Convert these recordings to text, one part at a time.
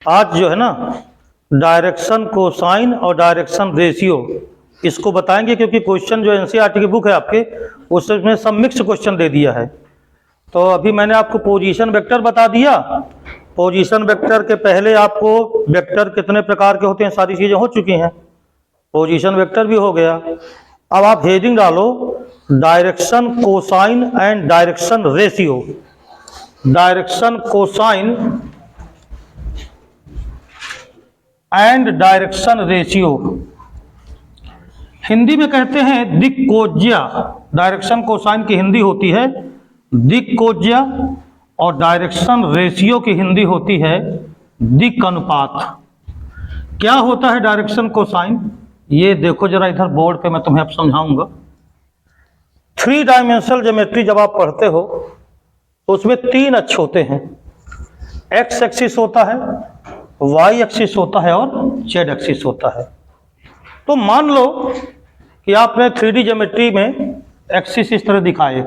आज जो है ना डायरेक्शन कोसाइन और डायरेक्शन रेशियो इसको बताएंगे, क्योंकि क्वेश्चन जो एनसीईआरटी की बुक है आपके उसमें सब मिक्स क्वेश्चन दे दिया है। तो अभी मैंने आपको पोजीशन वेक्टर बता दिया। पोजीशन वेक्टर के पहले आपको वेक्टर कितने प्रकार के होते हैं सारी चीज़ें हो चुकी हैं। पोजीशन वेक्टर भी हो गया। अब आप हेडिंग डालो direction cosine and direction ratio. Direction cosine and direction ratio Hindi में कहते हैं दिक्कोज्या। डायरेक्शन कोसाइन की हिंदी होती है दिक्कोज्या और डायरेक्शन रेशियो की हिंदी होती है दिक् अनुपात। क्या होता है डायरेक्शन कोसाइन, ये देखो जरा इधर बोर्ड पे, मैं तुम्हें अब समझाऊंगा। 3 डायमेंशनल ज्योमेट्री जब आप पढ़ते हो तो उसमें 3 अक्ष होते हैं। एक्स एक्सिस होता है, वाई एक्सिस होता है और जेड एक्सिस होता है। तो मान लो कि आपने 3D ज्योमेट्री में एक्सिस इस तरह दिखाए।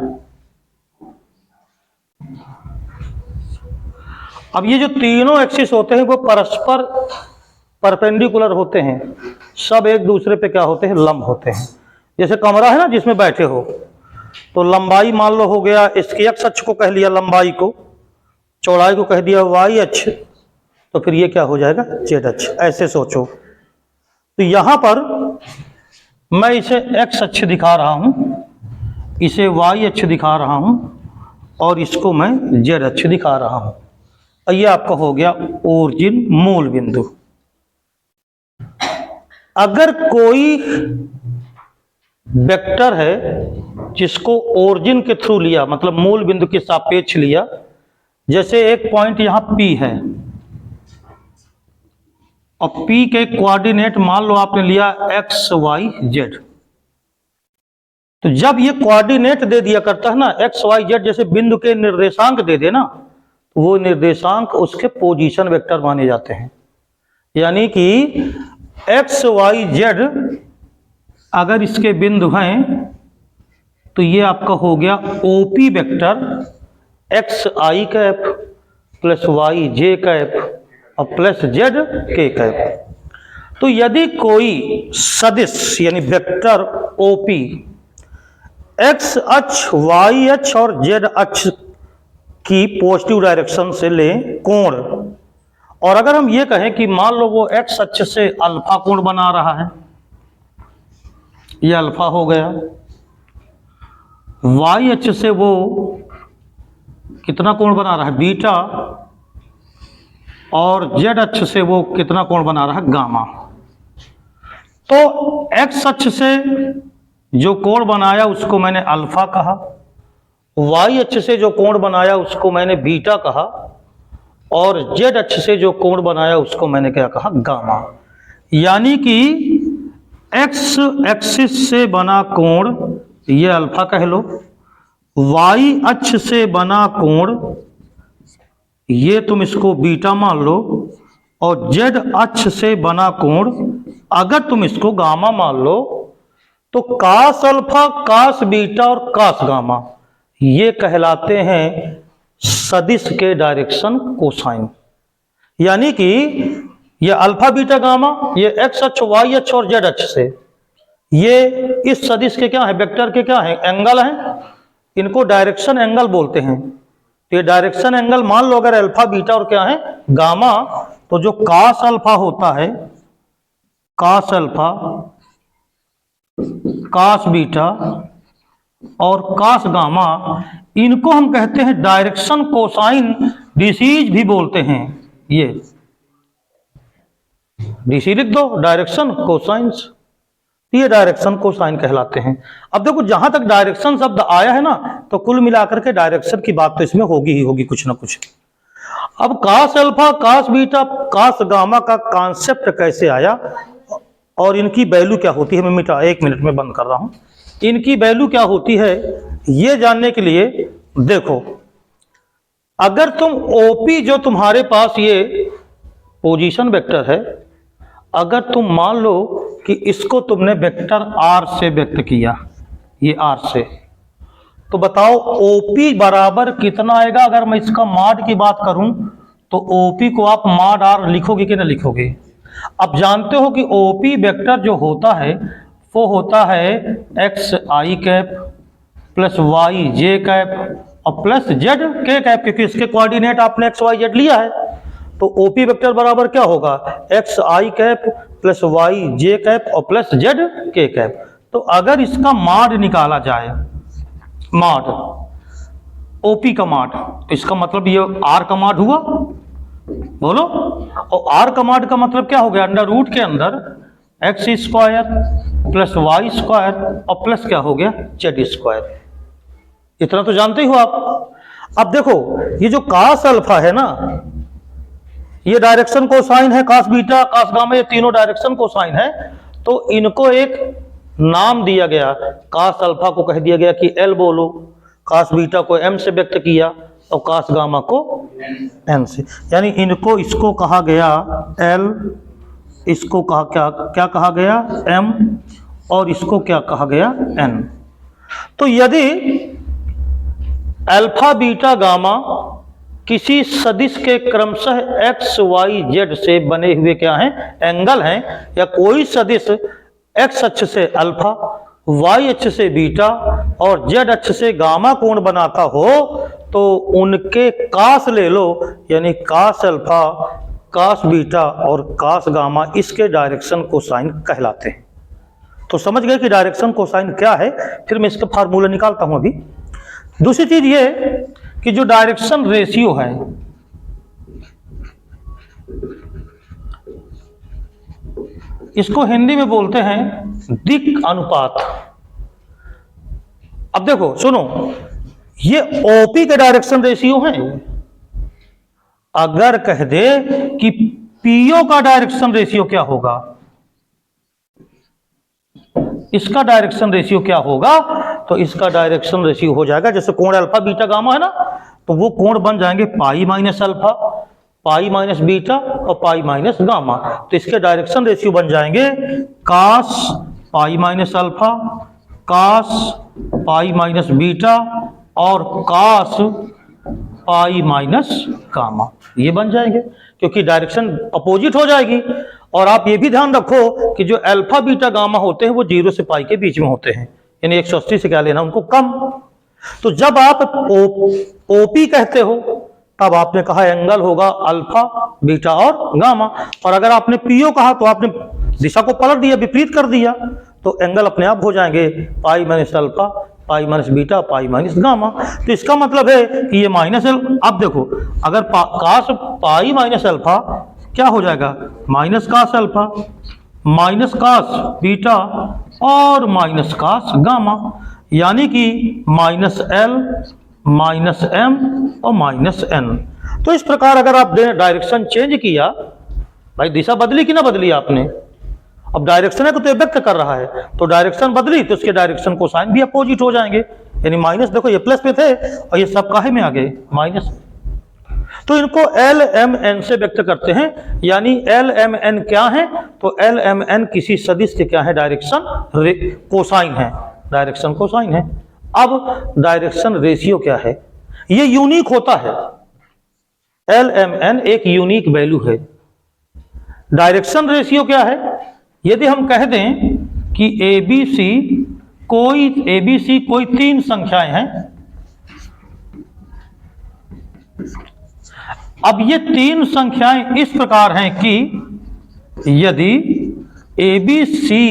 अब ये जो तीनों एक्सिस होते हैं वो परस्पर परपेंडिकुलर होते हैं, सब एक दूसरे पे क्या होते हैं, लंब होते हैं। जैसे कमरा है ना जिसमें बैठे हो, तो लंबाई मान लो हो गया, इसके एक्स अक्ष को कह लिया लंबाई को, चौड़ाई को कह दिया वाई अक्ष, तो फिर ये क्या हो जाएगा, जेड अक्ष। ऐसे सोचो। तो यहां पर मैं इसे एक्स अक्ष दिखा रहा हूं, इसे वाई अक्ष दिखा रहा हूं और इसको मैं जेड अक्ष दिखा रहा हूं। और ये आपका हो गया ओरिजिन, मूल बिंदु। अगर कोई वेक्टर है जिसको ओरिजिन के थ्रू लिया, मतलब मूल बिंदु के सापेक्ष लिया, जैसे एक पॉइंट यहां P है और P के कोऑर्डिनेट मान लो आपने लिया x, y, z। तो जब ये कोऑर्डिनेट दे दिया करता है ना x, y, z, जैसे बिंदु के निर्देशांक दे देना, तो वो निर्देशांक उसके पोजीशन वेक्टर माने जाते हैं। यानी कि x, y, z अगर इसके बिंदु हैं तो ये आपका हो गया OP vector x i cap plus y j cap और प्लस z k कैप। तो यदि कोई सदिश यानी वेक्टर OP x अक्ष, y अक्ष और z अक्ष की पॉजिटिव डायरेक्शन से ले कोण, और अगर हम ये कहें कि मान लो वो x अक्ष से अल्फा कोण बना रहा है, ये अल्फा हो गया, y अक्ष से वो कितना कोण बना रहा है, बीटा, और z अक्ष से वो कितना कोण बना रहा है, गामा। तो x अक्ष से जो कोण बनाया उसको मैंने अल्फा कहा, y अक्ष से जो कोण बनाया उसको मैंने बीटा कहा, और z अक्ष से जो कोण बनाया उसको मैंने क्या कहा, गामा। यानी कि x एक्सिस से बना कोण ये अल्फा कह लो, y अक्ष से बना कोण ये तुम इसको बीटा मान लो, और z अक्ष से बना कोण अगर तुम इसको गामा मान लो, तो कास अल्फा, कास बीटा और कास गामा ये कहलाते हैं सदिश के डायरेक्शन कोसाइन। यानी कि ये अल्फा बीटा गामा, ये एक्स अक्ष, वाई अक्ष और जेड अक्ष से, ये इस सदिश के क्या है, वेक्टर के क्या है, एंगल हैं। इनको डायरेक्शन एंगल बोलते हैं। तो ये डायरेक्शन एंगल मान लो अगर अल्फा बीटा और क्या है, गामा, तो जो कास अल्फा होता है, कास अल्फा, कास बीटा और कास गामा, इनको हम कहते हैं डायरेक्शन कोसाइन, डीसीज भी बोलते हैं। ये डीसी लिख दो, डायरेक्शन कोसाइंस, ये डायरेक्शन कोसाइन कहलाते हैं। अब देखो जहां तक डायरेक्शन शब्द आया है ना, तो कुल मिलाकर के डायरेक्शन की बात तो इसमें होगी ही होगी कुछ ना कुछ। अब कास अल्फा, कास बीटा, कास गामा का कॉन्सेप्ट कैसे आया और इनकी वैल्यू क्या होती है, मैं 1 मिनट में बंद कर रहा हूं। इनकी वैल्यू क्या होती है ये जानने के लिए देखो, अगर तुम ओपी जो तुम्हारे पास ये पोजीशन वेक्टर है, अगर तुम मान लो कि इसको तुमने वेक्टर आर से व्यक्त किया, ये आर से, तो बताओ ओपी बराबर कितना आएगा। अगर मैं इसका माड की बात करूं तो ओपी को आप मॉड आर लिखोगे कि ना लिखोगे? अब जानते हो कि ओपी वेक्टर जो होता है वो होता है एक्स आई कैप प्लस वाई जे कैप और प्लस जेड के कैप, क्योंकि इसके कोऑर्डिनेट आपने एक्स वाई जेड लिया है। तो ओपी वेक्टर बराबर क्या होगा? एक्स आई कैप प्लस वाई जे कैप और प्लस जेड के कैप। तो अगर इसका मॉड निकाला जाए, मॉड ओपी का मॉड, तो इसका मतलब ये आर का मॉड हुआ, बोलो। और आर का मॉड का मतलब क्या हो गया? अंडर रूट के अंदर X square plus Y square और प्लस क्या हो गया? Z square. इतना तो जानते ही हो आप। अब देखो ये जो कास अल्फा है ना, ये डायरेक्शन कोसाइन है, कास बीटा कास गामा ये तीनों डायरेक्शन कोसाइन है। तो इनको एक नाम दिया गया, कास अल्फा को कह दिया गया कि एल बोलो, कास बीटा को एम से व्यक्त किया और कास गामा को एन से, यानी इनको इसको कहा गया एल, इसको कहा क्या कहा गया? एम, और इसको क्या कहा गया? एन। तो यदि अल्फा बीटा गामा किसी सदिश के क्रमशः एक्स वाई जेड से बने हुए क्या हैं? एंगल हैं, या कोई सदिश एक्स अक्ष से अल्फा, वाई अक्ष से बीटा और जेड अक्ष से गामा कोण बनाता हो, तो उनके कास ले लो, यानी कास अल्फा, कास बीटा और कास गामा इसके डायरेक्शन कोसाइन कहलाते हैं। तो समझ गए कि डायरेक्शन कोसाइन क्या है। फिर मैं इसका फार्मूला निकालता हूं अभी। दूसरी चीज ये कि जो डायरेक्शन रेशियो है, इसको हिंदी में बोलते हैं दिक् अनुपात। अब देखो सुनो, ये ओपी के डायरेक्शन रेशियो है। अगर कह दे कि पीओ का डायरेक्शन रेशियो क्या होगा, इसका डायरेक्शन रेशियो क्या होगा, तो इसका डायरेक्शन रेशियो हो जाएगा, जैसे कोण अल्फा बीटा गामा है ना, तो वो कोण बन जाएंगे pi minus alpha, pi minus beta और पाई माइनस गामा। तो इसके डायरेक्शन रेशियो बन जाएंगे कास पाई माइनस अल्फा, कास पाई माइनस बीटा और कास पाई माइनस गामा, ये बन जाएंगे, क्योंकि डायरेक्शन अपोजिट हो जाएगी। और आप ये भी ध्यान रखो कि जो अल्फा बीटा गामा होते हैं वो 0 से पाई के बीच में होते हैं, यानी 180 से क्या लेना उनको कम। तो जब आप ओपी कहते हो तब आपने कहा एंगल होगा अल्फा बीटा और गामा, और अगर आपने पीओ कहा तो आपने दिशा को पलट दिया, विपरीत कर दिया, तो एंगल अपने आप हो जाएंगे pi minus alpha, pi minus beta, pi minus gamma. तो इसका मतलब है कि ये माइनस एल। अब देखो अगर कास पाई माइनस अल्फा क्या हो जाएगा? Minus cos alpha, minus cos beta और माइनस कास गामा, यानी कि माइनस एल माइनस एम और माइनस एन। तो इस प्रकार अगर आप डायरेक्शन चेंज किया, भाई दिशा बदली कि ना बदली आपने, अब डायरेक्शन है तो ये व्यक्त कर रहा है, तो डायरेक्शन बदली तो उसके डायरेक्शन कोसाइन भी अपोजिट हो जाएंगे, यानी माइनस, देखो ये प्लस पे थे और ये सब काहे में आ गए? माइनस। तो इनको एल एम एन से व्यक्त करते हैं, यानी एल एम एन क्या है? तो एल एम एन किसी सदिश के क्या है? डायरेक्शन कोसाइन है, डायरेक्शन कोसाइन है। अब डायरेक्शन रेशियो क्या है? ये यूनिक होता है, एल एम एन एक यूनिक वैल्यू है। डायरेक्शन रेशियो क्या है? यदि हम कह दें कि एबीसी कोई 3 संख्याएं हैं, अब ये 3 संख्याएं इस प्रकार हैं कि यदि एबीसी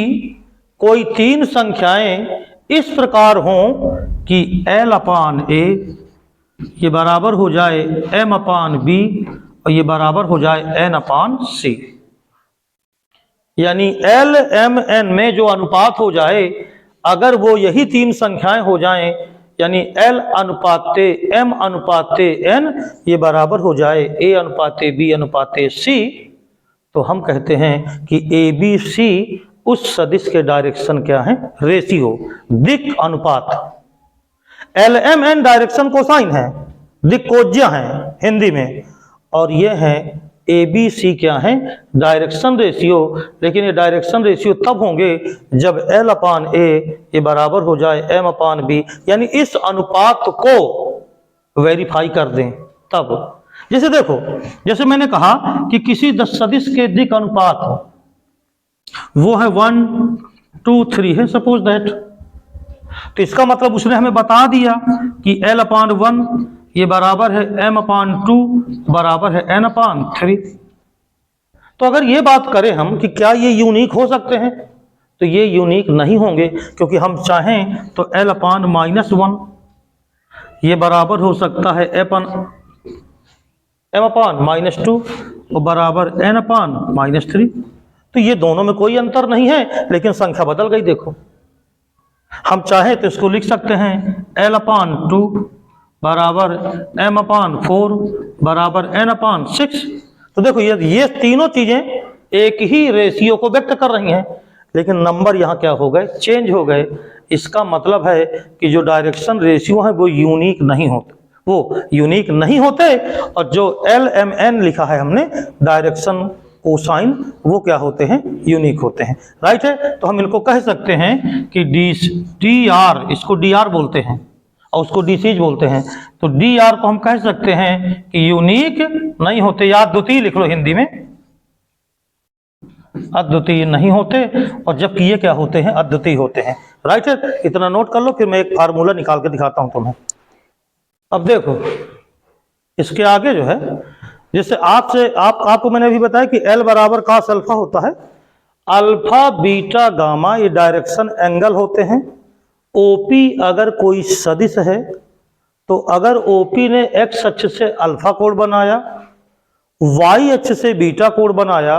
कोई 3 संख्याएं इस प्रकार हों कि L अपान ए ये बराबर हो जाए M अपान बी और ये बराबर हो जाए N अपान सी, यानी L M N में जो अनुपात हो जाए, अगर वो यही 3 संख्याएं हो जाएं, यानी L अनुपाते M अनुपाते N ये बराबर हो जाए A अनुपाते B अनुपाते C, तो हम कहते हैं कि ABC उस सदिश के डायरेक्शन क्या है? रेशियो, दिक् अनुपात। LMN डायरेक्शन कोसाइन है, दिक्कोज्या है हिंदी में, और ये है ABC क्या है? Direction ratio. लेकिन ये डायरेक्शन रेशियो तब होंगे जब L अपान A ये बराबर हो जाए M अपान B, यानी इस अनुपात को वेरीफाई कर दें तब। जैसे देखो, जैसे मैंने कहा कि किसी सदिश के दिक् अनुपात वो है 1 2 3 है सपोज दैट, तो इसका मतलब उसने हमें बता दिया कि L/1 ये बराबर है M/2 बराबर है N/3। तो अगर ये बात करें हम कि क्या ये यूनिक हो सकते हैं, तो ये यूनिक नहीं होंगे, क्योंकि हम चाहें तो L/-1 ये बराबर हो सकता है M/-2 और बराबर N/-3। तो ये दोनों में कोई अंतर नहीं है, लेकिन संख्या बदल गई। देखो, हम चाहें तो इसको लिख सकते हैं L/2 बराबर M/4 बराबर N/6। तो देखो ये तीनों चीजें एक ही रेशियो को व्यक्त कर रही हैं, लेकिन नंबर यहाँ क्या हो गए, चेंज हो गए। इसका मतलब है कि जो डायरेक्शन रेशियो है वो यूनिक नहीं होते, और जो LMN लिखा है हमने डायरेक्शन कोसाइन, वो क्या होते हैं, यूनिक होते हैं। राइट है, तो हम इनको कह सकते हैं कि DR, इसको DR बोलते हैं और उसको DCज बोलते हैं। तो DR को हम कह सकते हैं कि यूनिक नहीं होते, या अद्वितीय लिख लो हिंदी में, अद्वितीय नहीं होते, और जबकि ये क्या होते हैं, अद्वितीय होते हैं। राइट है, इतना नोट कर लो, फिर मैं एक फार्मूला निकाल के दिखाता हूं तुम्हें। अब देखो, इसके आगे जो है, जैसे आपको मैंने अभी बताया कि L बराबर cos अल्फा होता है। अल्फा बीटा गामा ये डायरेक्शन एंगल होते हैं। OP अगर कोई सदिश है, तो अगर OP ने x अक्ष से अल्फा कोण बनाया, y अक्ष से बीटा कोण बनाया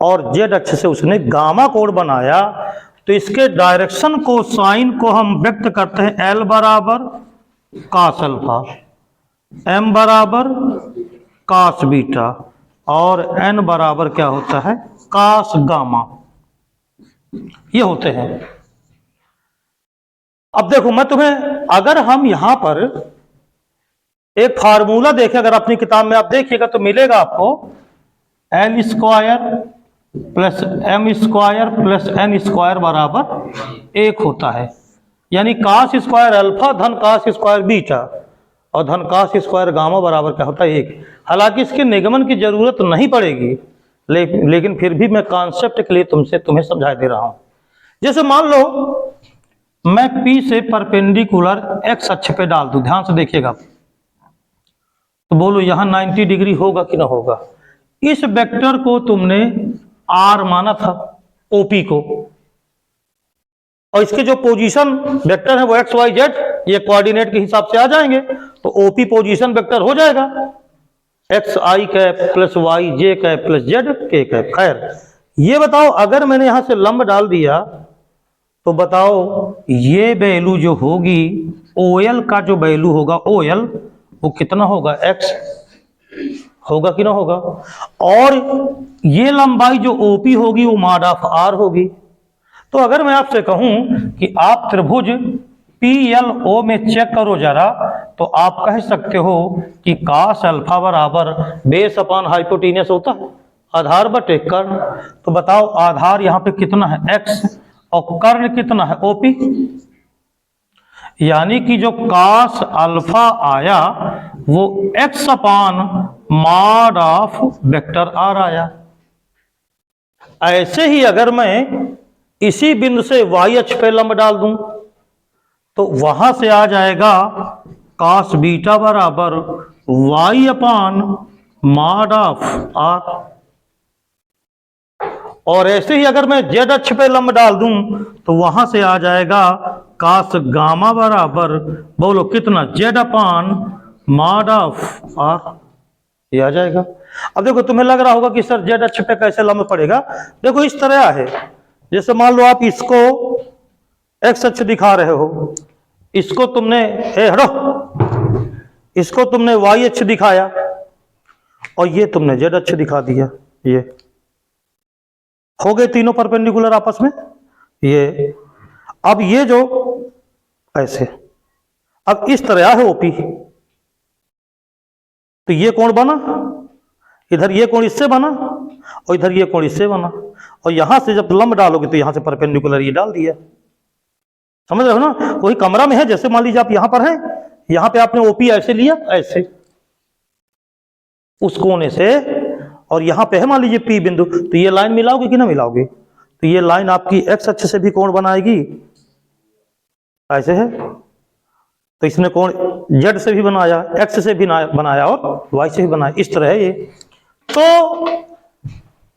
और z अक्ष से उसने गामा कोण बनाया, तो इसके डायरेक्शन को साइन को हम व्यक्त करते हैं L बराबर cos अल्फा, M बराबर cos बीटा और N बराबर क्या होता है, cos गामा, ये होते हैं। अब देखो, मैं तुम्हें, अगर हम यहां पर एक फार्मूला देखें, अगर अपनी किताब में आप देखिएगा तो मिलेगा आपको L² plus M² plus N² बराबर 1 होता है। यानी cos² अल्फा धन cos² बीटा और धन cos² गामा बराबर क्या होता है, 1। हालांकि इसके निगमन की जरूरत नहीं पड़ेगी, लेकिन फिर भी मैं कॉन्सेप्ट के लिए तुम्हें समझा दे रहा हूं। जैसे मान लो मैं P से परपेंडिकुलर x अक्ष पे डाल दूं, ध्यान से देखिएगा, तो बोलो यहां 90 डिग्री होगा कि ना होगा। इस वेक्टर को तुमने R माना था, OP को, और इसके जो पोजीशन वेक्टर है वो x y z, ये कोऑर्डिनेट के हिसाब से आ जाएंगे, तो OP पोजीशन वेक्टर हो जाएगा x I cap plus y j cap plus z k cap. खैर, ये बताओ, अगर मैंने यहां से लंब डाल दिया, तो बताओ ये वैल्यू जो होगी, OL का जो वैल्यू होगा, OL वो कितना होगा, x होगा कि ना होगा। और ये लंबाई जो OP होगी वो मॉड ऑफ R होगी। तो अगर मैं आपसे कहूं कि आप त्रिभुज PLO में चेक करो जरा, तो आप कह सकते हो कि cos अल्फा बराबर बेस अपॉन हाइपोटेन्यूस होता है, आधार बटे कर्ण। तो बताओ आधार यहाँ पे कितना है, x, और कर्ण कितना है, OP। यानी कि जो cos अल्फा आया वो x upon mod of vector R आया। ऐसे ही अगर मैं इसी बिंदु से y अक्ष पे लंब डाल दूं, तो वहां से आ जाएगा cos बीटा बराबर y upon mod of R। और ऐसे ही अगर मैं z अक्ष पे लंब डाल दूं, तो वहां से आ जाएगा cos गामा बराबर, बोलो कितना, z upon mod of R, ये आ जाएगा। अब देखो, तुम्हें लग रहा होगा कि सर z अक्ष पे कैसे लंब पड़ेगा। देखो इस तरह है, जैसे मान लो आप इसको x अक्ष दिखा रहे हो, इसको तुमने इसको तुमने y अक्ष दिखाया, और ये तुमने z अक्ष दिखा दिया। ये हो गए तीनों परपेंडिकुलर आपस में। ये अब ये जो ऐसे, अब इस तरह है OP, तो ये कोण बना, इधर ये कोण इससे बना और इधर ये कोण इससे बना, और यहां से जब लंब डालोगे तो यहां से परपेंडिकुलर ये डाल दिया। समझ रहे हो ना। कोई कमरा में है, जैसे मान लीजिए आप यहां पर हैं, यहां पे आपने OP ऐसे लिया, ऐसे, उस कोने से, और यहाँ पे है मान लीजिए P बिंदु, तो ये लाइन मिलाओगे कि ना मिलाओगे? तो ये लाइन आपकी x अक्ष से भी कोण बनाएगी, ऐसे है, तो इसने कोण z से भी बनाया, x से भी बनाया और y से भी बनाया, इस तरह है ये। तो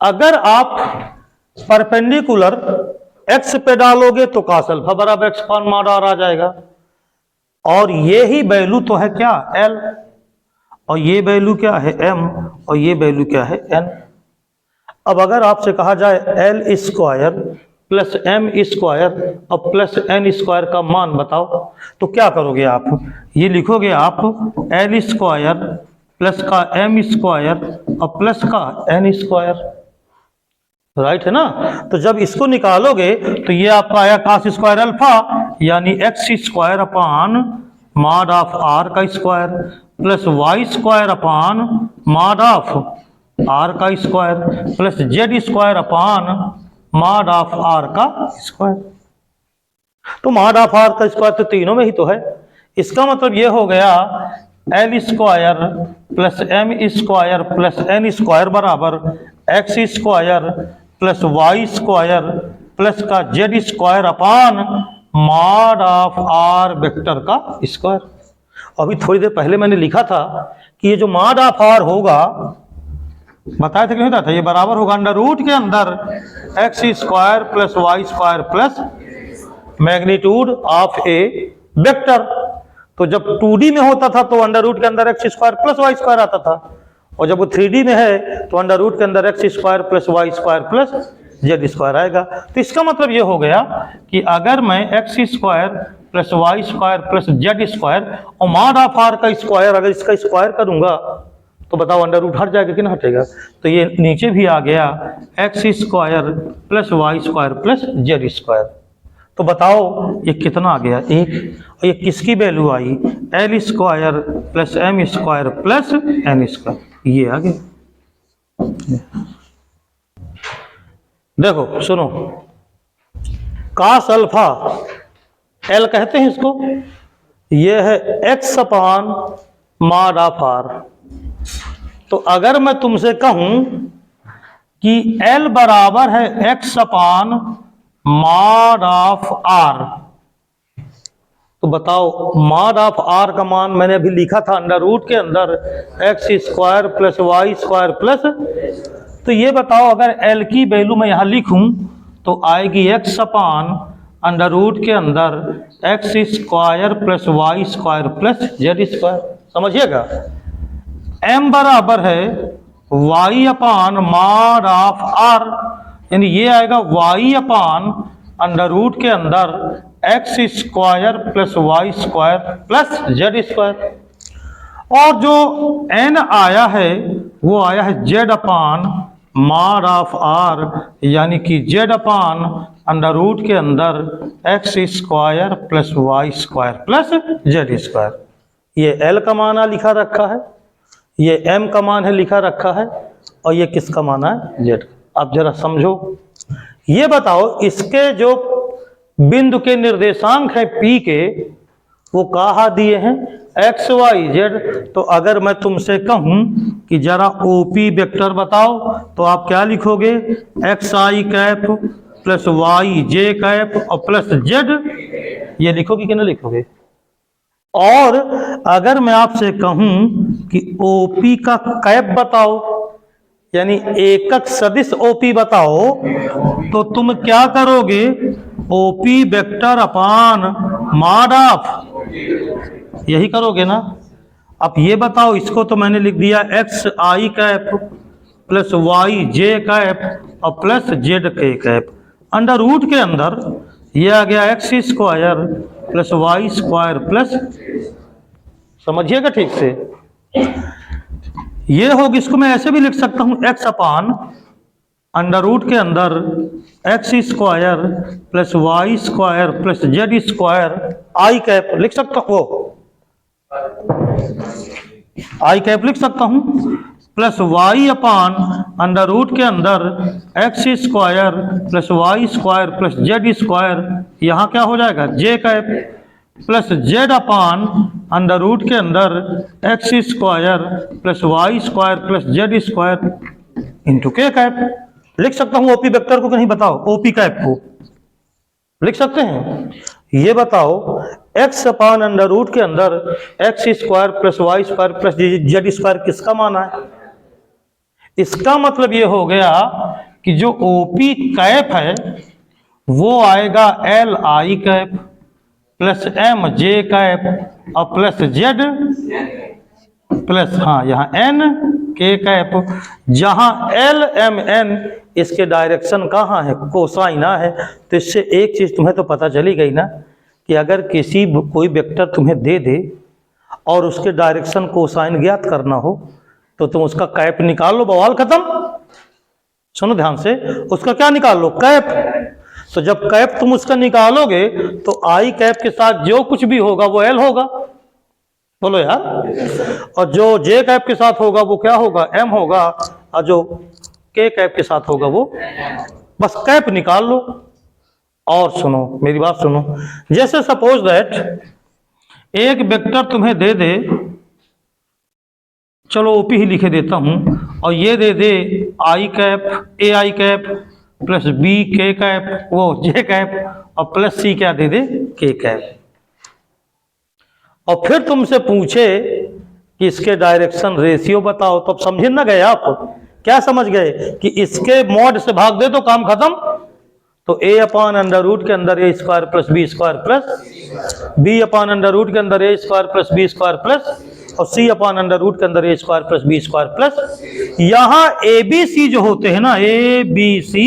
अगर आप परपेंडिकुलर x पे डालोगे तो cos अल्फा बराबर x पान माड r आ जाएगा, और ये ही वैल्यू तो है क्या l, और ये वैल्यू क्या है m, और ये वैल्यू क्या है n। अब अगर आपसे कहा जाए l square plus m square और प्लस n स्क्वायर का मान बताओ, तो क्या करोगे आप? ये लिखोगे आप l स्क्वायर प्लस का m स्क्वायर और प्लस का n स्क्वायर, राइट है ना? तो जब इसको निकालोगे तो ये आपका आया cos स्क्वायर अल्फा यानी x square upon mod of r का square plus y square upon mod of r का square plus z square upon mod of r का स्क्वायर। तो मॉड ऑफ r का स्क्वायर तो तीनों में ही तो है, इसका मतलब ये हो गया l square plus m square plus n square बराबर x square plus y square plus का z square upon mod of r vector का स्क्वायर। अभी थोड़ी देर पहले मैंने लिखा था कि ये जो मॉड ऑफ r होगा, बताया था कि नहीं था, ये बराबर होगा अंडर रूट के अंदर x square plus y square plus magnitude of A vector. तो जब 2D में होता था तो अंडर रूट के अंदर x square plus y square आता था, और जब वो 3D में है तो अंडर रूट के अंदर x square plus y square plus z square आएगा। तो इसका मतलब ये हो गया कि अगर मैं x square plus y square plus z square और मॉड ऑफ r का स्क्वायर अगर इसका स्क्वायर करूंगा तो बताओ अंडर रूट हट जाएगा कि ना हटेगा? तो ये नीचे भी आ गया x square plus y square plus z square. तो बताओ ये कितना आ गया? 1। और ये किसकी वैल्यू आई? l square plus m square plus n square, ये आ गया। देखो सुनो, cos अल्फा l कहते हैं इसको, ये है x upon mod of r। तो अगर मैं तुमसे कहूं कि l बराबर है x upon mod of r, तो बताओ मॉड ऑफ r का मान मैंने अभी लिखा था अंडर रूट के अंदर x square plus y square plus, तो ये बताओ अगर l की वैल्यू मैं यहां लिखूं तो आएगी x अपान अंडर रूट के अंदर x square plus y square plus z square. समझिएगा, m बराबर है y upon mod of r, यानी ये आएगा y अपान अंडर रूट के अंदर x square plus y square plus z square, और जो n आया है वो आया है z upon mod of r, यानी कि z अपान अंडर रूट के अंदर x square plus y square plus z square. ये l का माना लिखा रखा है, ये m का मान है लिखा रखा है, और ये किसका माना है? z। अब जरा समझो, ये बताओ इसके जो बिंदु के निर्देशांक है P के, वो कहाँ दिए हैं? x y z। तो अगर मैं तुमसे कहूं कि जरा OP वेक्टर बताओ तो आप क्या लिखोगे? x i cap plus y j cap और प्लस z, ये लिखोगे कि नहीं लिखोगे? और अगर मैं आपसे कहूं कि OP का कैप बताओ, यानी एकक सदिश OP बताओ, तो तुम क्या करोगे? OP vector upon mod of, यही करोगे ना? अब ये बताओ, इसको तो मैंने लिख दिया x i cap plus y j cap और plus z k cap, under root के अंदर ये आ गया x square plus y square plus, समझिएगा ठीक से, ये होगी, इसको मैं ऐसे भी लिख सकता हूं x अपान अंडर रूट के अंदर x square plus y square plus z square i cap लिख सकता हूं, i कैप लिख सकता हूं, plus y upon under root के अंदर x square plus y square plus z square, यहां क्या हो जाएगा? j cap. Plus Z upon under root के अंदर X square plus Y square plus Z square into K cap. लिख सकता हूं ओपी वेक्टर को कि नहीं, बताओ ओपी कैप को लिख सकते हैं। ये बताओ एक्स अपान अंडर रूट के अंदर X square plus Y square plus Z square किसका माना है? इसका मतलब ये हो गया कि जो ओपी कैप है वो आएगा L I cap plus M J cap और प्लस जेड प्लस यहाँ एन के कैप, जहां एल एम एन इसके डायरेक्शन कहाँ है, कोसाइना है। तो इससे एक चीज तुम्हें तो पता चली गई ना कि अगर कोई वेक्टर तुम्हें दे दे और उसके डायरेक्शन कोसाइन ज्ञात करना हो तो तुम उसका कैप निकाल लो, बवाल खत्म। सुनो ध्यान से, उसका क्या निकाल लो, कैप। तो जब कैप तुम उसका निकालोगे तो आई कैप के साथ जो कुछ भी होगा वो एल होगा, बोलो यार। और जो जे कैप के साथ होगा वो क्या होगा, एम होगा। और जो के कैप के साथ होगा वो, बस कैप निकाल लो। और सुनो मेरी बात सुनो, जैसे सपोज दैट एक वेक्टर तुम्हें दे दे, चलो ओपी ही लिखे देता हूं, और ये दे दे I cap A I cap plus B के कैप वो जे कैप और प्लस सी क्या दे दे के कैप। और फिर तुमसे पूछे कि इसके डायरेक्शन रेशियो बताओ, तो अब समझे ना गए आप, क्या समझ गए कि इसके मॉड से भाग दे तो काम खत्म। तो ए अपान अंडर रूट के अंदर A square plus B square plus B upon under root के अंदर A square plus B square plus और सी अपान अंडर रूट के अंदर A square plus B square plus. यहाँ ए बी सी जो होते हैं ना, ए बी सी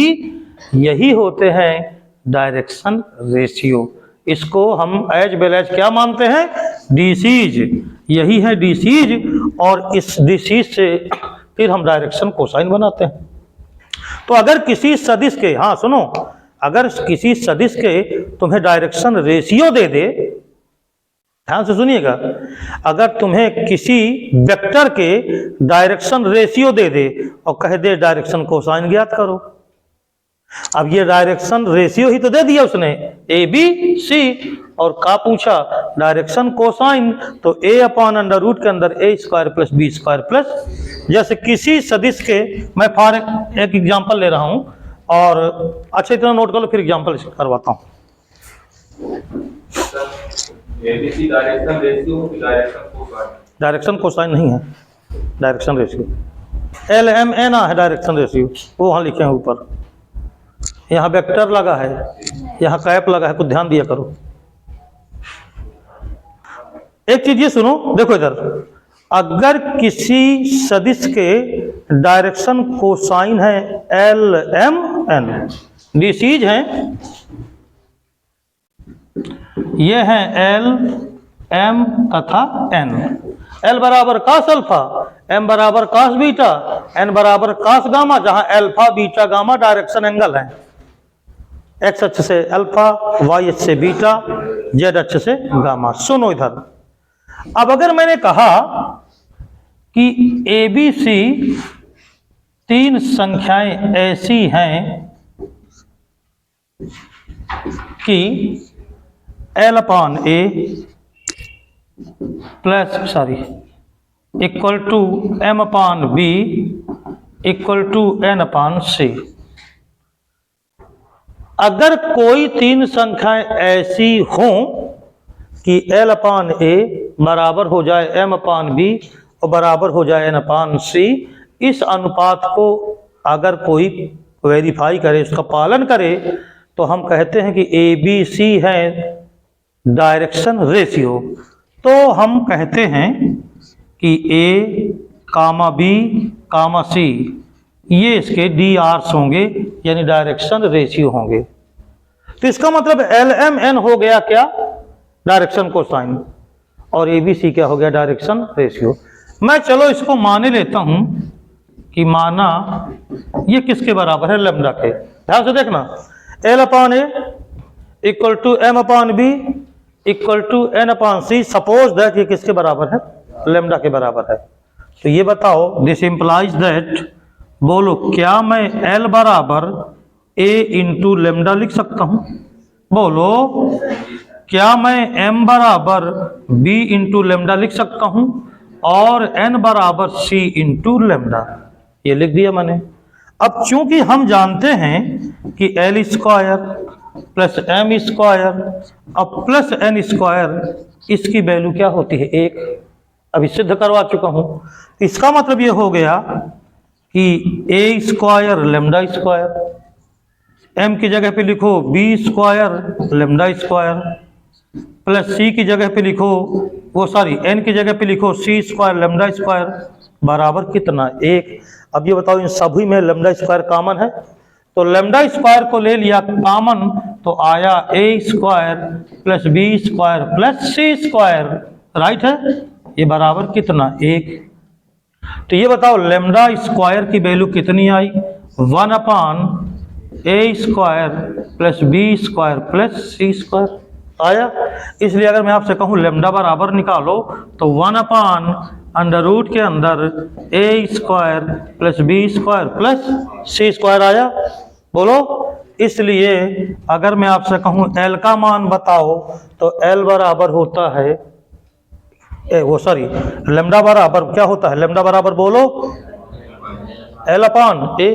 यही होते हैं डायरेक्शन रेशियो। इसको हम एज वेल एज क्या मानते हैं, डीसीज। यही है डीसीज, और इस डीसीज से फिर हम डायरेक्शन कोसाइन बनाते हैं। तो अगर किसी सदिश के, हाँ सुनो, अगर किसी सदिश के तुम्हें डायरेक्शन रेशियो दे दे, ध्यान से सुनिएगा, अगर तुम्हें किसी वेक्टर के डायरेक्शन रेशियो दे दे और कह दे डायरेक्शन कोसाइन ज्ञात करो, अब ये डायरेक्शन रेशियो ही तो दे दिया उसने, ए बी सी, और का पूछा डायरेक्शन कोसाइन, तो ए अपान अंडर रूट के अंदर A square plus B square plus. जैसे किसी सदिश के, मैं फॉर एक एग्जांपल ले रहा हूं, और अच्छा इतना नोट कर लो, फिर एग्जांपल करवाता हूं। ABC direction ratio, direction cosine नहीं है, direction ratio L M N है डायरेक्शन रेशियो, वो वहां लिखे हैं ऊपर। यहाँ वेक्टर लगा है, यहाँ कैप लगा है, कुछ ध्यान दिया करो। एक चीज ये सुनो, देखो इधर, अगर किसी सदिश के डायरेक्शन कोसाइन है एल एम एन, डीसीज हैं, ये हैं एल एम तथा एन। एल बराबर कास अल्फा, एम बराबर कास बीटा, एन बराबर कास गामा, जहां alpha beta gamma direction angle है। एक्स अक्ष से अल्फा, वाई अक्ष से बीटा, जेड अक्ष से गामा। सुनो इधर, अब अगर मैंने कहा कि ए बी सी तीन संख्याएं ऐसी हैं कि L upon A plus equal to M upon B equal to N upon C. अगर कोई तीन संख्याएं ऐसी हों कि एल अपान ए बराबर हो जाए एम अपान बी और बराबर हो जाए एन अपान सी, इस अनुपात को अगर कोई वेरीफाई करे, उसका पालन करे, तो हम कहते हैं कि ए बी सी है डायरेक्शन रेशियो। तो हम कहते हैं कि ए कामा बी कामा सी ये इसके डी आर्स होंगे, यानी डायरेक्शन रेशियो होंगे। तो इसका मतलब एल एम एन हो गया क्या, डायरेक्शन कोसाइन, और ए बी सी क्या हो गया, डायरेक्शन रेशियो। मैं चलो इसको माने लेता हूं कि माना ये किसके बराबर है, लेम्डा के। ध्यान से देखना, L upon A equal to M upon B equal to N upon C. Suppose that ये किसके बराबर है, लेम्डा के बराबर है। तो ये बताओ, दिस इंप्लाइज दैट, बोलो क्या मैं एल बराबर ए इंटू लेम्डा लिख सकता हूं? बोलो क्या मैं m बराबर b इंटू लेमडा लिख सकता हूं और n बराबर c इंटू लेमडा, ये लिख दिया मैंने। अब चूंकि हम जानते हैं कि l square plus m square अब प्लस n स्क्वायर, इसकी वैल्यू क्या होती है 1, अभी सिद्ध करवा चुका हूं। इसका मतलब ये हो गया कि a square lambda square, m की जगह पे लिखो b square lambda square, plus c की जगह पे लिखो n की जगह पे लिखो c स्क्वायर लेमडा स्क्वायर बराबर कितना 1। अब ये बताओ इन सभी में लेमडा स्क्वायर कॉमन है, तो लेमडा स्क्वायर को ले लिया कॉमन, तो आया a square plus b square plus c square, right है, ये बराबर कितना 1। तो ये बताओ लेमडा स्क्वायर की वैल्यू कितनी आई 1 अपान a square plus b square plus c square आया। इसलिए अगर मैं आपसे कहूं लेमडा बराबर निकालो तो 1 अपान अंडर रूट के अंदर a square plus b square plus c square आया, बोलो। इसलिए अगर मैं आपसे कहूं l का मान बताओ तो l बराबर होता है लेमडा बराबर क्या होता है, लेमडा बराबर बोलो l अपान a,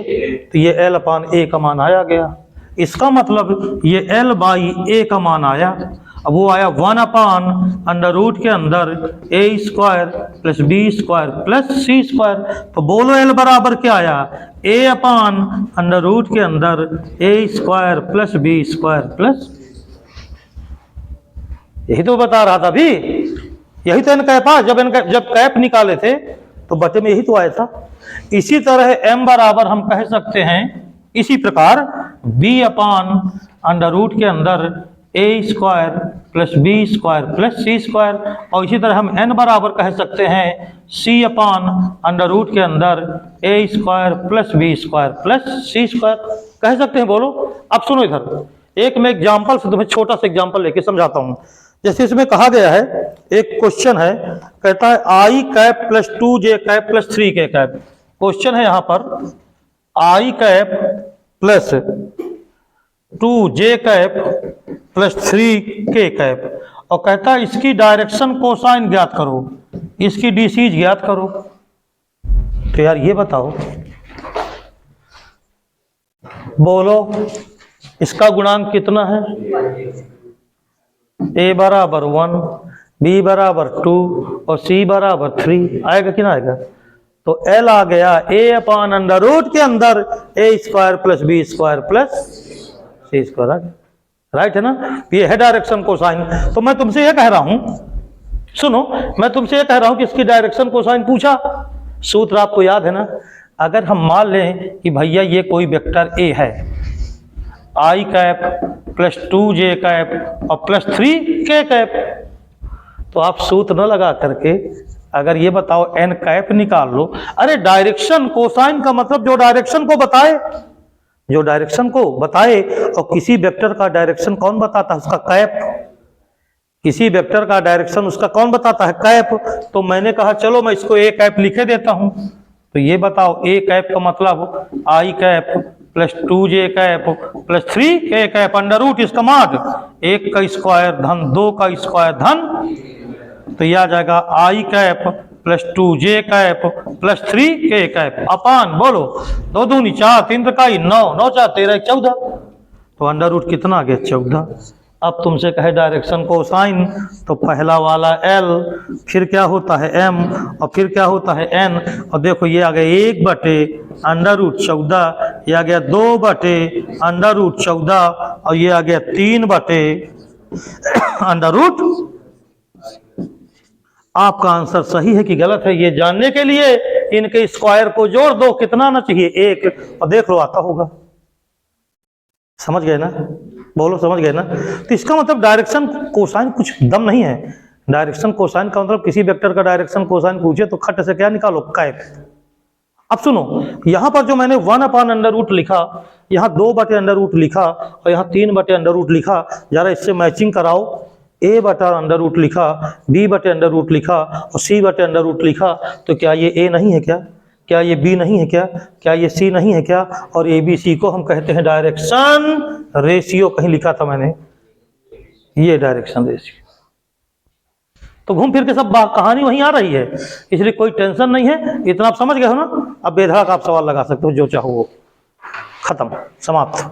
तो ये l अपान a का मान आया गया। इसका मतलब ये l बाई a का मान आया। अब वो आया 1 अपान अंडर रूट के अंदर a square plus b square plus c square, तो बोलो l बराबर क्या आया a अपान अंडर रूट के अंदर a square plus b square plus, यही तो बता रहा था अभी, यही तो एन जब कैप निकाले थे तो बटे में यही तो आया था। इसी तरह m बराबर हम कह सकते हैं इसी प्रकार b अपान अंडर रूट के अंदर a square plus b square plus c square, और इसी तरह हम n बराबर कह सकते हैं c अपान अंडर रूट के अंदर a square plus b square plus c square कह सकते हैं, बोलो। अब सुनो इधर, एक मैं एग्जाम्पल से तुम्हें छोटा सा एग्जाम्पल लेके समझाता हूँ। जैसे इसमें कहा गया है, एक क्वेश्चन है, कहता है I cap plus 2j cap plus 3k cap. Question है यहाँ पर I cap plus 2j cap plus 3k cap, और कहता है इसकी डायरेक्शन कोसाइन ज्ञात करो, इसकी डीसीज ज्ञात करो। तो यार ये बताओ, बोलो इसका गुणांक कितना है, a बराबर 1, b बराबर 2 और c बराबर 3, आएगा कि ना आएगा। तो l आ गया a अपान अंडर रूट के अंदर a square plus b square plus c square आ गया, राइट है ना। ये है डायरेक्शन कोसाइन। तो मैं तुमसे ये कह रहा हूं, सुनो, मैं तुमसे ये कह रहा हूं कि इसकी डायरेक्शन कोसाइन पूछा, सूत्र आपको याद है ना। अगर हम मान लें कि भैया ये कोई वेक्टर a है, I cap plus 2j cap और प्लस 3k कैप, तो आप सूत्र न लगा करके अगर ये बताओ n कैप निकाल लो। अरे डायरेक्शन कोसाइन का मतलब जो डायरेक्शन को बताए, जो डायरेक्शन को बताए, और किसी वेक्टर का डायरेक्शन कौन बताता है, उसका कैप। किसी वेक्टर का डायरेक्शन उसका कौन बताता है, कैप। तो मैंने कहा चलो मैं इसको a कैप लिखे देता हूं। तो ये बताओ a कैप का मतलब I cap plus 2j cap plus 3k cap under root इसका माड 1 का स्क्वायर धन 2 का स्क्वायर धन, तो यह आ जाएगा I cap plus 2j cap plus 3k cap upon, बोलो 2 दूनी 4 3 त्रिकाई 9 9 4 13 14, तो अंडर रूट कितना आ गया 14। अब तुमसे कहे डायरेक्शन कोसाइन, तो पहला वाला l, फिर क्या होता है m, और फिर क्या होता है n, और देखो ये आ गया 1 बटे अंडर रूट 14, ये आ गया 2 बटे अंडर रूट 14, और ये आ गया 3 बटे अंडर रूट। आपका आंसर सही है कि गलत है, ये जानने के लिए इनके स्क्वायर को जोड़ दो, कितना आना चाहिए 1, और देख लो आता होगा। समझ गए ना, बोलो समझ गए ना। तो इसका मतलब डायरेक्शन कोसाइन कुछ दम नहीं है। डायरेक्शन कोसाइन का मतलब किसी वेक्टर का डायरेक्शन कोसाइन पूछे तो खट से क्या निकालो, कैप। अब सुनो, यहां पर जो मैंने 1 अपान अंडर रूट लिखा, यहाँ 2 बटे अंडर रूट लिखा, और यहाँ 3 बटे अंडर रूट लिखा, जरा इससे मैचिंग कराओ। a बटा अंडर रूट लिखा, b बटे अंडर रूट लिखा और c बटे अंडर रूट लिखा, तो क्या ये a नहीं है क्या, क्या ये b नहीं है क्या, क्या ये c नहीं है क्या। और a b c को हम कहते हैं डायरेक्शन रेशियो, कहीं लिखा था मैंने, ये डायरेक्शन रेस की। तो घूम फिर के सब कहानी वहीं आ रही है, इसलिए कोई टेंशन नहीं है। इतना आप समझ गए हो ना। अब बेधड़क आप सवाल लगा सकते हो, जो चाहो वो। खत्म, समाप्त।